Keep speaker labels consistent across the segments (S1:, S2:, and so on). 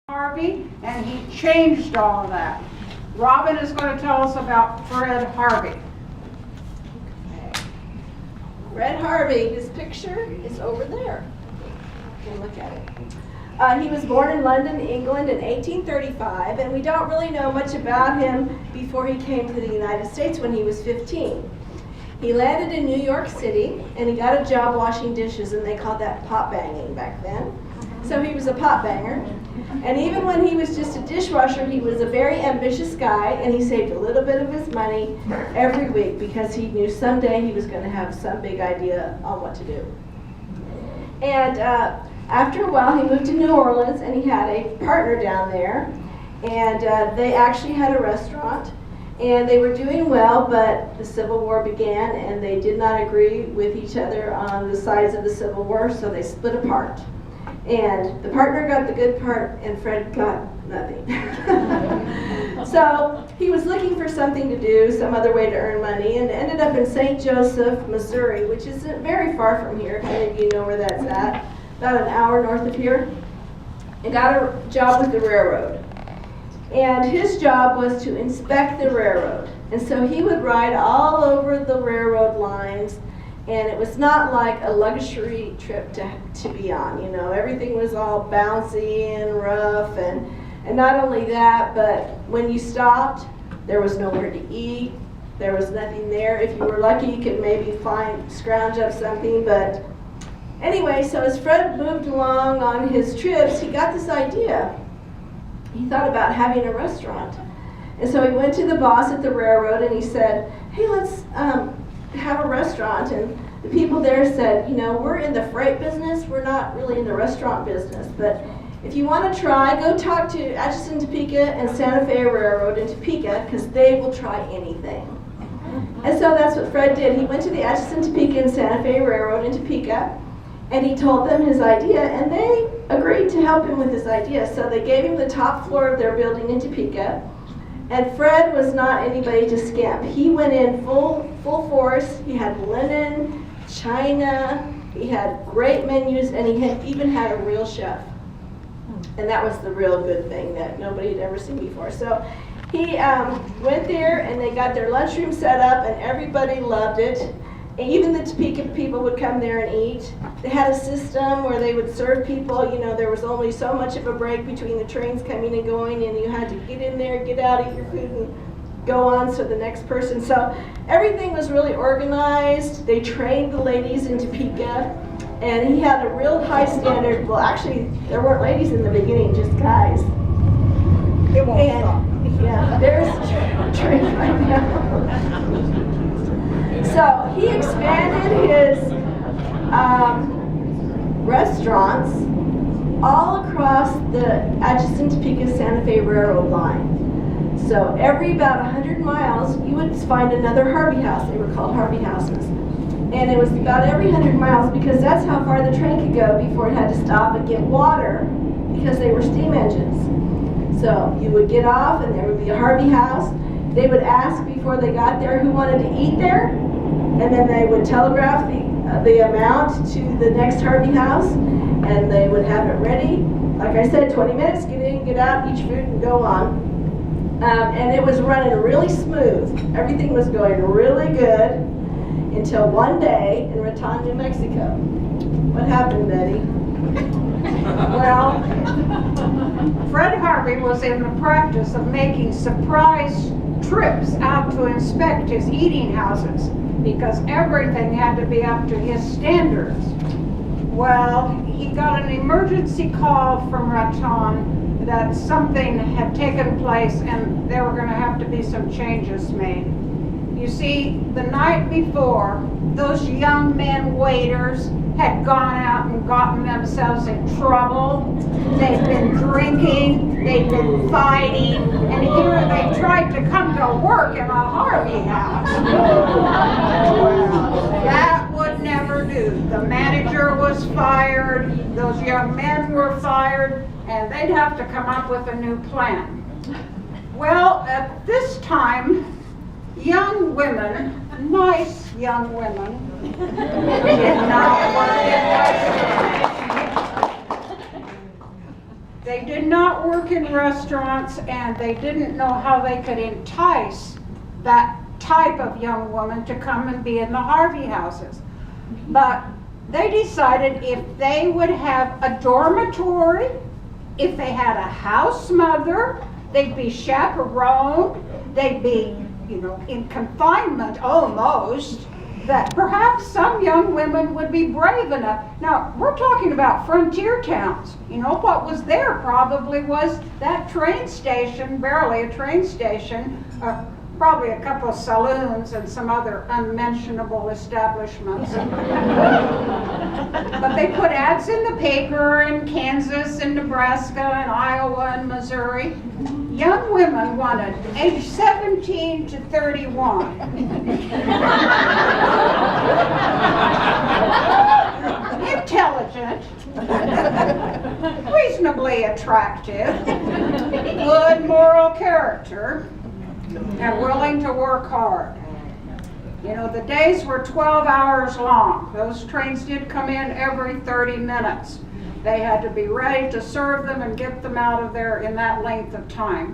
S1: Harvey, and he changed all of that. Robin is going to tell us about Fred Harvey.
S2: Fred Harvey, his picture is over there. You can look at it. He was born in London, England in 1835, and we don't really know much about him before he came to the United States when he was 15. He landed in New York City, and he got a job washing dishes, and they called that pot banging back then. So he was a pot banger. And even when he was just a dishwasher, he was a very ambitious guy, and he saved a little bit of his money every week because he knew someday he was going to have some big idea on what to do. And after a while, he moved to New Orleans, and he had a partner down there, and they actually had a restaurant, and they were doing well, but the Civil War began, and they did not agree with each other on the sides of the Civil War, so they split apart. And the partner got the good part, and Fred got nothing. So he was looking for something to do, some other way to earn money, and ended up in St. Joseph, Missouri, which isn't very far from here, if any of you know where that's at, about an hour north of here, and got a job with the railroad. And his job was to inspect the railroad. And so he would ride all over the railroad lines, and it was not like a luxury trip to be on, you know. Everything was all bouncy and rough, and not only that, but when you stopped, there was nowhere to eat. There was nothing there. If you were lucky, you could maybe scrounge up something, but anyway, so as Fred moved along on his trips, he got this idea. He thought about having a restaurant. And so he went to the boss at the railroad and he said, hey, let's have a restaurant. And the people there said, you know, we're in the freight business, we're not really in the restaurant business, but if you want to try, go talk to Atchison, Topeka and Santa Fe Railroad in Topeka, because they will try anything. And so that's what Fred did. He went to the Atchison, Topeka and Santa Fe Railroad in Topeka, and he told them his idea, and they agreed to help him with his idea. So they gave him the top floor of their building in Topeka, and Fred was not anybody to skimp. He went in full force. He had linen, china, he had great menus, and he even had a real chef. And that was the real good thing that nobody had ever seen before. So he went there, and they got their lunchroom set up, and everybody loved it. And even the Topeka people would come there and eat. They had a system where they would serve people. You know, there was only so much of a break between the trains coming and going, and you had to get in there, get out, eat your food, and go on to the next person. So everything was really organized. They trained the ladies in Topeka, and he had a real high standard. Well, actually, there weren't ladies in the beginning, just guys.
S1: It won't stop.
S2: Yeah, there's train right now. So he expanded his restaurants all across the Atchison, Topeka, Santa Fe Railroad line. So every about 100 miles, you would find another Harvey House. They were called Harvey Houses. And it was about every 100 miles because that's how far the train could go before it had to stop and get water because they were steam engines. So you would get off and there would be a Harvey House. They would ask before they got there who wanted to eat there, and then they would telegraph the amount to the next Harvey House, and they would have it ready. Like I said, 20 minutes, get in, get out, eat your food, and go on. And it was running really smooth. Everything was going really good until one day in Raton, New Mexico. What happened, Betty?
S1: Well, Fred Harvey was in the practice of making surprise trips out to inspect his eating houses because everything had to be up to his standards. Well, he got an emergency call from Raton that something had taken place and there were going to have to be some changes made. You see, the night before, those young men waiters had gone out and gotten themselves in trouble. They'd been drinking, they'd been fighting, and here they tried to come to work in a Harvey House. Well, that would never do. The manager was fired, those young men were fired, and they'd have to come up with a new plan. Well, at this time, young women, nice young women, did not work in restaurants. They did not work in restaurants, and they didn't know how they could entice that type of young woman to come and be in the Harvey houses. But they decided if they would have a dormitory, if they had a house mother, they'd be chaperoned, they'd be, in confinement almost, that perhaps some young women would be brave enough. Now, we're talking about frontier towns. What was there probably was that train station, barely a train station, probably a couple of saloons and some other unmentionable establishments. But they put ads in the paper in Kansas and Nebraska and Iowa and Missouri. Young women wanted age 17 to 31. Intelligent, reasonably attractive, good moral character, and willing to work hard. The days were 12 hours long. Those trains did come in every 30 minutes. They had to be ready to serve them and get them out of there in that length of time.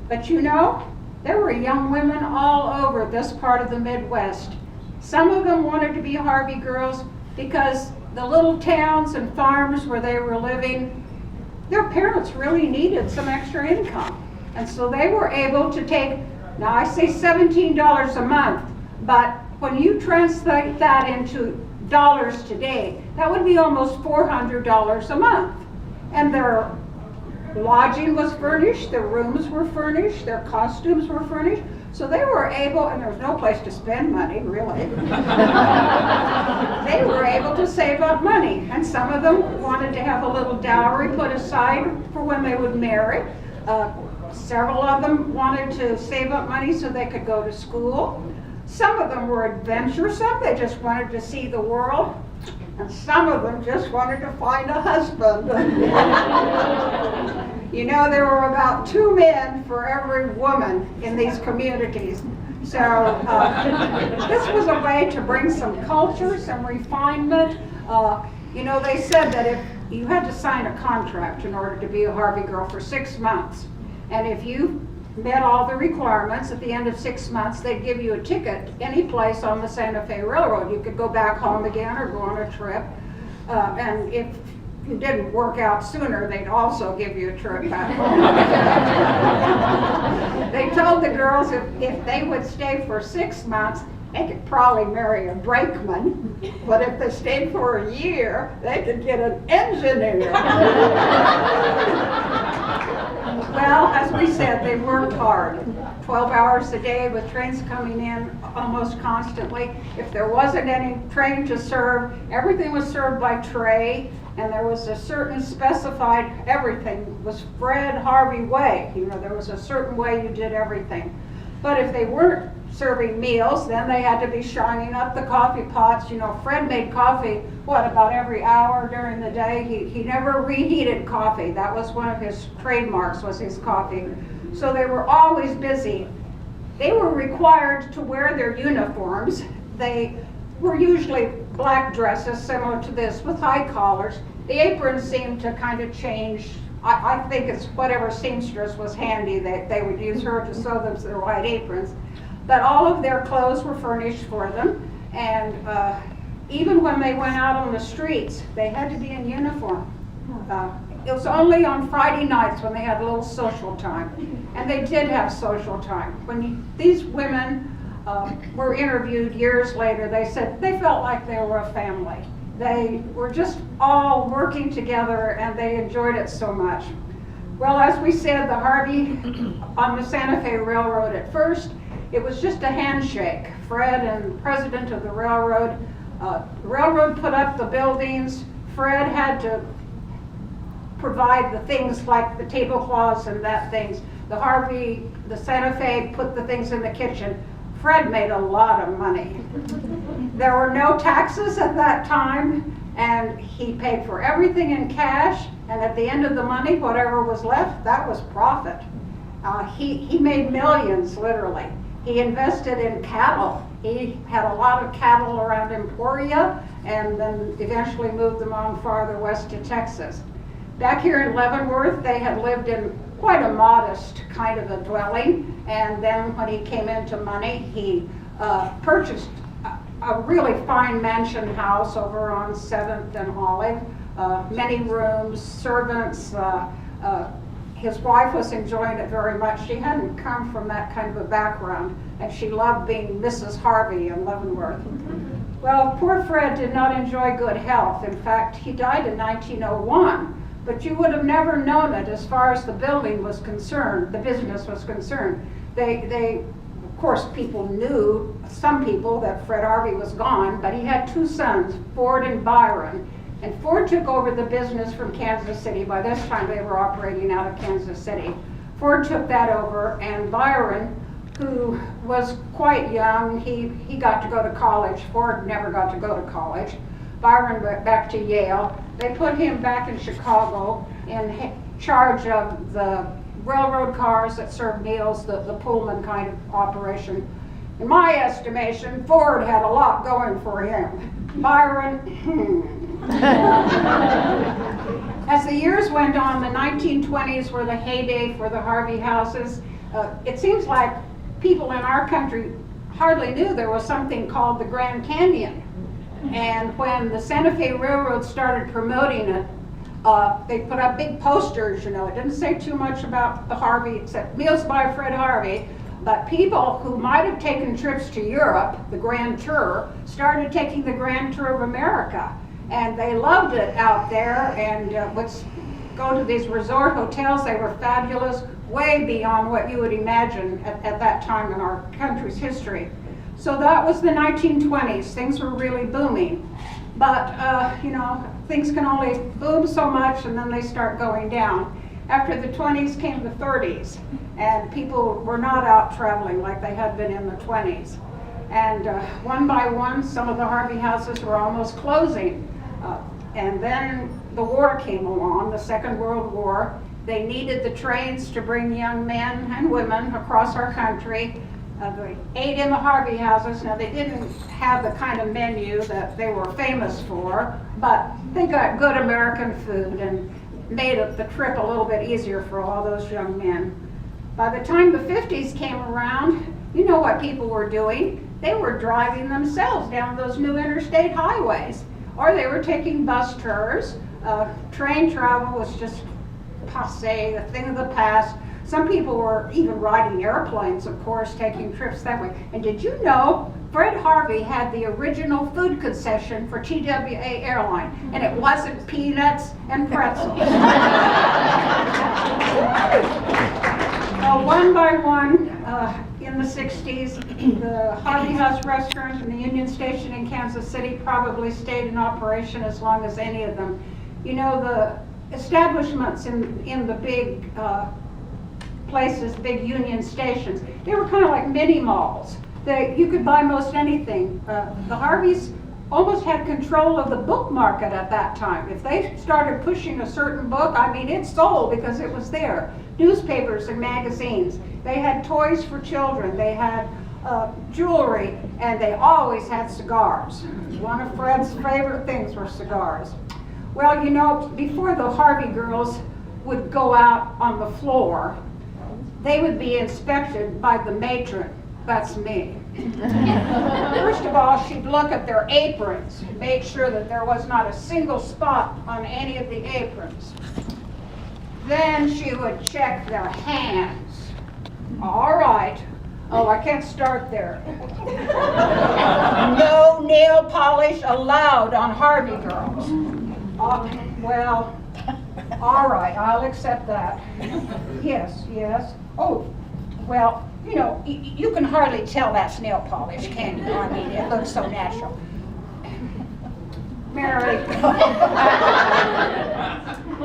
S1: But there were young women all over this part of the Midwest. Some of them wanted to be Harvey Girls because the little towns and farms where they were living, their parents really needed some extra income. And so they were able to take, now I say $17 a month, but when you translate that into dollars today, that would be almost $400 a month. And their lodging was furnished, their rooms were furnished, their costumes were furnished. So they were able, and there was no place to spend money, really. They were able to save up money. And some of them wanted to have a little dowry put aside for when they would marry. Several of them wanted to save up money so they could go to school. Some of them were adventuresome. They just wanted to see the world. And some of them just wanted to find a husband. There were about 2 men for every woman in these communities. So this was a way to bring some culture, some refinement. They said that if you had to sign a contract in order to be a Harvey Girl for 6 months, and if you met all the requirements, at the end of 6 months, they'd give you a ticket any place on the Santa Fe Railroad. You could go back home again or go on a trip. And if you didn't work out sooner, they'd also give you a trip back home. They told the girls if they would stay for 6 months, they could probably marry a brakeman, but if they stayed for a year, they could get an engineer. Well, as we said, they worked hard. 12 hours a day with trains coming in almost constantly. If there wasn't any train to serve, everything was served by tray, and there was a certain specified, everything was Fred Harvey way. There was a certain way you did everything. But if they weren't serving meals, then they had to be shining up the coffee pots. Fred made coffee, about every hour during the day. He never reheated coffee. That was one of his trademarks, was his coffee. So they were always busy. They were required to wear their uniforms. They were usually black dresses, similar to this, with high collars. The aprons seemed to kind of change. I think it's whatever seamstress was handy that they would use her to sew them to their white aprons. But all of their clothes were furnished for them, and even when they went out on the streets, they had to be in uniform. It was only on Friday nights when they had a little social time, and they did have social time. When these women were interviewed years later, they said they felt like they were a family. They were just all working together, and they enjoyed it so much. Well, as we said, the Harvey on the Santa Fe Railroad at first, it was just a handshake. Fred and the president of the railroad put up the buildings. Fred had to provide the things like the tablecloths and that things. The Santa Fe put the things in the kitchen. Fred made a lot of money. There were no taxes at that time, and he paid for everything in cash, and at the end of the money, whatever was left, that was profit. He made millions, literally. He invested in cattle. He had a lot of cattle around Emporia, and then eventually moved them on farther west to Texas. Back here in Leavenworth, they had lived in quite a modest kind of a dwelling, and then when he came into money, he purchased a really fine mansion house over on 7th and Olive, many rooms, servants. His wife was enjoying it very much. She hadn't come from that kind of a background, and she loved being Mrs. Harvey in Leavenworth. Well, poor Fred did not enjoy good health. In fact, he died in 1901, but you would have never known it as far as the building was concerned, the business was concerned. Of course, people knew, some people, that Fred Harvey was gone, but he had two sons, Ford and Byron. And Ford took over the business from Kansas City. By this time, they were operating out of Kansas City. Ford took that over, and Byron, who was quite young, he got to go to college. Ford never got to go to college. Byron went back to Yale. They put him back in Chicago in charge of the railroad cars that served meals, the Pullman kind of operation. In my estimation, Ford had a lot going for him. Byron, As the years went on, the 1920s were the heyday for the Harvey houses. It seems like people in our country hardly knew there was something called the Grand Canyon. And when the Santa Fe Railroad started promoting it, they put up big posters, you know. It didn't say too much about the Harvey, except Meals by Fred Harvey. But people who might have taken trips to Europe, the Grand Tour, started taking the Grand Tour of America. And they loved it out there, and would go to these resort hotels. They were fabulous, way beyond what you would imagine at that time in our country's history. So that was the 1920s. Things were really booming. But, you know, things can only boom so much, and then they start going down. After the 20s came the 30s, and people were not out traveling like they had been in the 20s. And one by one, some of the Harvey houses were almost closing. And then the war came along, the Second World War. They needed the trains to bring young men and women across our country. They ate in the Harvey houses. Now, they didn't have the kind of menu that they were famous for, but they got good American food and made the trip a little bit easier for all those young men. By the time the 50s came around, you know what people were doing? They were driving themselves down those new interstate highways, or they were taking bus tours. Train travel was just passé, a thing of the past. Some people were even riding airplanes, of course, taking trips that way. And did you know Fred Harvey had the original food concession for TWA Airline, and it wasn't peanuts and pretzels. One by one, in the 60s, the Harvey House restaurant and the Union Station in Kansas City probably stayed in operation as long as any of them. You know, the establishments in the big places, big Union stations, they were kind of like mini malls. You could buy most anything. The Harveys almost had control of the book market at that time. If they started pushing a certain book, I mean, it sold because it was there. Newspapers and magazines. They had toys for children. They had jewelry, and they always had cigars. One of Fred's favorite things were cigars. Well, you know, before the Harvey girls would go out on the floor, they would be inspected by the matron. That's me. First of all, she'd look at their aprons, make sure that there was not a single spot on any of the aprons. Then she would check their hands. All right. Oh, I can't start there. No nail polish allowed on Harvey girls. Well, all right, I'll accept that. Yes, yes. Oh, well, you know, you can hardly tell that's nail polish, can you? I mean, it looks so natural. Mary,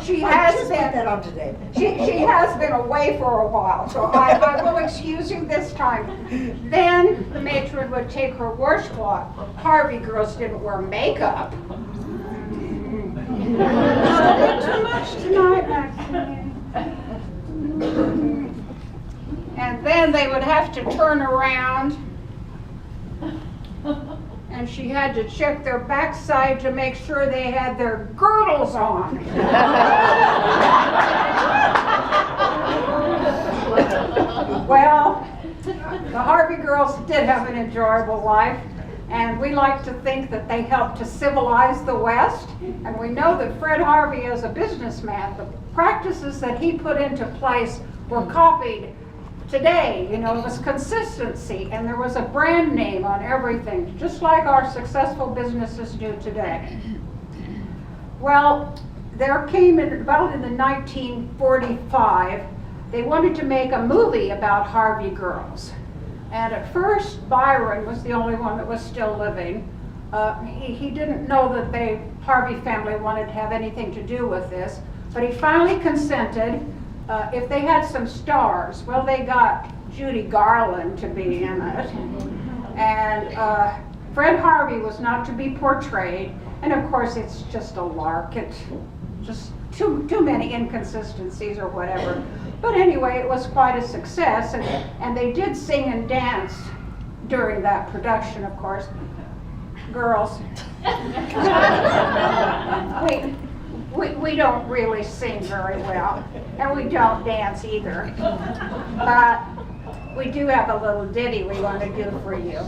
S1: she has been away for a while, so I will excuse you this time. Then the matron would take her washcloth. Harvey girls didn't wear makeup. Not a bit too much tonight, Maxine. And then they would have to turn around and she had to check their backside to make sure they had their girdles on. Well, the Harvey Girls did have an enjoyable life, and we like to think that they helped to civilize the West. And we know that Fred Harvey, as a businessman, the practices that he put into place were copied today. You know, it was consistency, and there was a brand name on everything, just like our successful businesses do today. Well, there came about in the 1945, they wanted to make a movie about Harvey Girls. And at first, Byron was the only one that was still living. He didn't know that the Harvey family wanted to have anything to do with this, but he finally consented. If they had some stars, well, they got Judy Garland to be in it. And Fred Harvey was not to be portrayed. And of course, it's just a lark. It's just too many inconsistencies or whatever. But anyway, it was quite a success, and they did sing and dance during that production, of course. Girls. We don't really sing very well, and we don't dance either. But we do have a little ditty we want to do for you.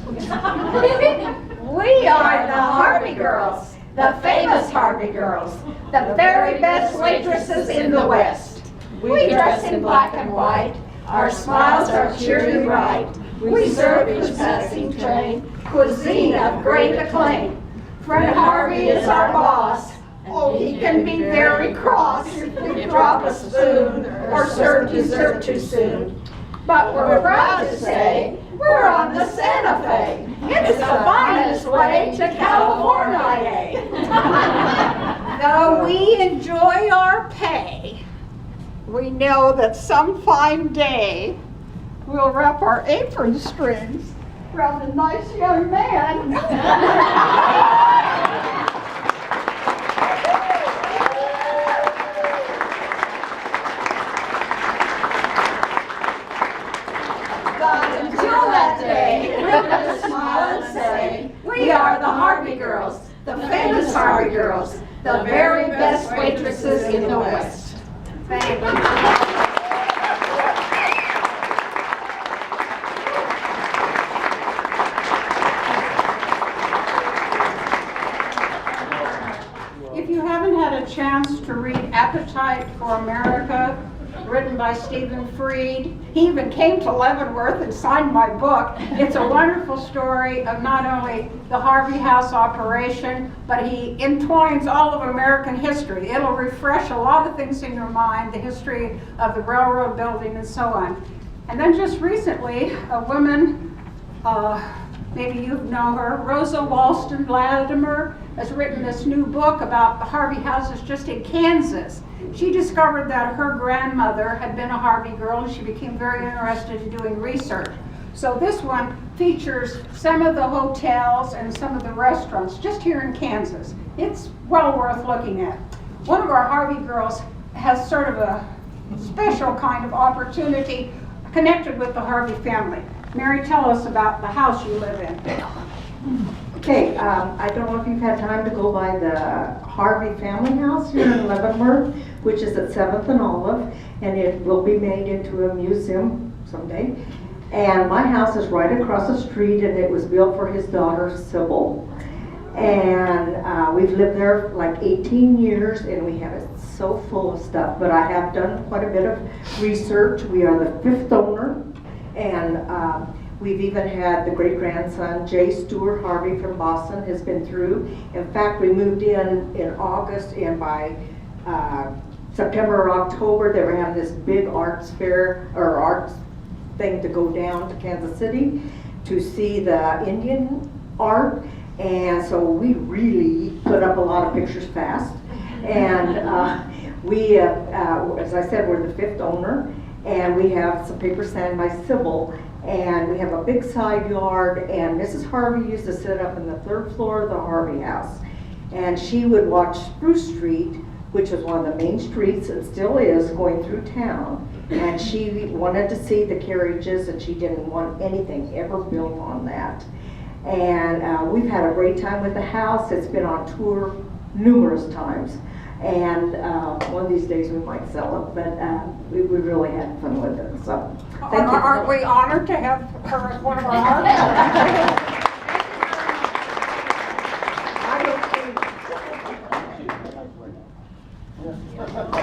S1: We are the Harvey Girls, the famous Harvey Girls, the very best waitresses in the West. We dress in black and white, our smiles are cheery bright. We serve each passing train, cuisine of great acclaim. Fred Harvey is our boss. Oh, he can be very cross if we drop a spoon or serve dessert too soon. But we're proud to say we're on the Santa Fe. It's the finest way to California. Though we enjoy our pay, we know that some fine day we'll wrap our apron strings around a nice young man. But until that day, we're going to smile and say, we are the Harvey Girls, the famous Harvey Girls, the very best waitresses in the West. Thank you. If you haven't had a chance to read Appetite for America, written by Stephen Freed, he even came to Leavenworth and signed my book. It's a wonderful story of not only the Harvey House operation, but he entwines all of American history. It'll refresh a lot of things in your mind, the history of the railroad building and so on. And then just recently, a woman, maybe you know her, Rosa Walston Latimer, has written this new book about the Harvey houses just in Kansas. She discovered that her grandmother had been a Harvey girl, and she became very interested in doing research. So this one features some of the hotels and some of the restaurants just here in Kansas. It's well worth looking at. One of our Harvey girls has sort of a special kind of opportunity connected with the Harvey family. Mary, tell us about the house you live in.
S3: Okay, I don't know if you've had time to go by the Harvey family house here in Leavenworth, which is at 7th and Olive, and it will be made into a museum someday. And my house is right across the street, and it was built for his daughter, Sybil. And we've lived there like 18 years, and we have it so full of stuff. But I have done quite a bit of research. We are the 5th owner, and we've even had the great-grandson, J. Stewart Harvey from Boston, has been through. In fact, we moved in August, and by September or October, they were having this big arts fair, or arts thing to go down to Kansas City to see the Indian art. And so we really put up a lot of pictures fast. And we, as I said, we're the 5th owner, and we have some paper sand by Sybil. And we have a big side yard, and Mrs. Harvey used to sit up in the 3rd floor of the Harvey house. And she would watch Spruce Street, which was one of the main streets, and still is, going through town. And she wanted to see the carriages, and she didn't want anything ever built on that. And we've had a great time with the house. It's been on tour numerous times. And one of these days we might sell it, but we really had fun with it. So thank you.
S1: Aren't we honored to have her as one of our artists?
S3: I don't think-